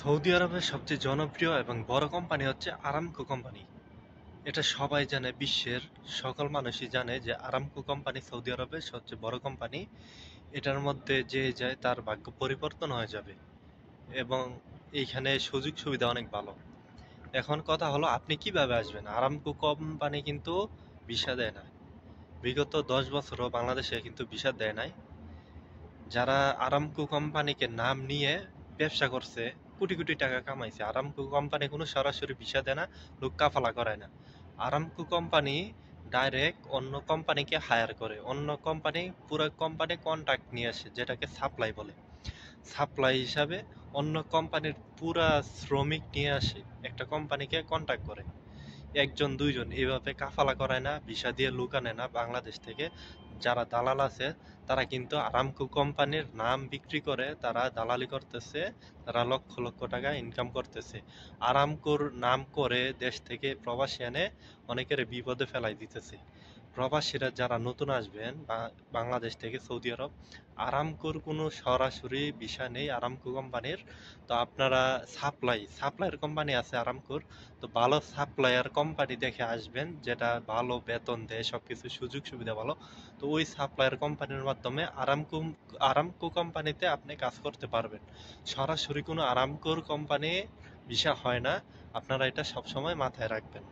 Saudi আরবের সবচেয়ে জনপ্রিয় এবং বড় কোম্পানি হচ্ছে আরামকো কোম্পানি। এটা সবাই জানে, বিশ্বের সকল মানুষই জানে যে আরামকো কোম্পানি সৌদি আরবের সবচেয়ে বড় কোম্পানি। এটার মধ্যে যে যায় তার ভাগ্য পরিবর্তন হয়ে যাবে এবং এইখানে সুযোগ সুবিধা অনেক ভালো। এখন কথা হলো, আপনি কিভাবে আসবেন? আরামকো কোম্পানি কিন্তু ভিসা দেয় না। বিগত 10 বছরও বাংলাদেশে কিন্তু ভিসা দেয় নাই। যারা আরামকো কোম্পানিকে নাম নিয়ে ব্যবসা করছে, কোটি কোটি টাকা কামাইছে, আরামকো কোম্পানি কোনো সরাসরি ভিসা দেয় না, লোক কাফালা করায় না। আরামকো কোম্পানি ডাইরেক্ট অন্য কোম্পানিকে হায়ার করে, অন্য কোম্পানি পুরো কোম্পানি কন্ট্রাক্ট নিয়ে আসে, যেটাকে সাপ্লাই বলে। সাপ্লাই হিসাবে অন্য কোম্পানির পুরা শ্রমিক নিয়ে আসে, একটা কোম্পানিকে কন্ট্রাক্ট করে। একজন দুইজন এভাবে কাফালা করায় না, ভিসা দিয়ে লোক আনে না বাংলাদেশ থেকে। যারা দালাল আছে তারা কিন্তু আরামকো কোম্পানির নাম বিক্রি করে তারা দালালি করতেছে, তারা লক্ষ লক্ষ টাকা ইনকাম করতেছে। আরামকোর নাম করে দেশ থেকে প্রবাসী এনে অনেকের বিপদে ফেলাই দিতেছে। প্রবাসীরা যারা নতুন আসবেন বাংলাদেশ থেকে সৌদি আরব, আরামকোর কোনো সরাসরি ভিসা নেই আরামকো কোম্পানির। তো আপনারা সাপ্লাইয়ের কোম্পানি আছে আরামকোর, তো ভালো সাপ্লায়ার কোম্পানি দেখে আসবেন, যেটা ভালো বেতন দেয়, সবকিছু সুযোগ সুবিধা ভালো। তো ওই সাপ্লায়ার কোম্পানির মাধ্যমে আরামকো আরামকো কোম্পানিতে আপনি কাজ করতে পারবেন। সরাসরি কোনো আরামকোর কোম্পানি ভিসা হয় না, আপনারা এটা সবসময় মাথায় রাখবেন।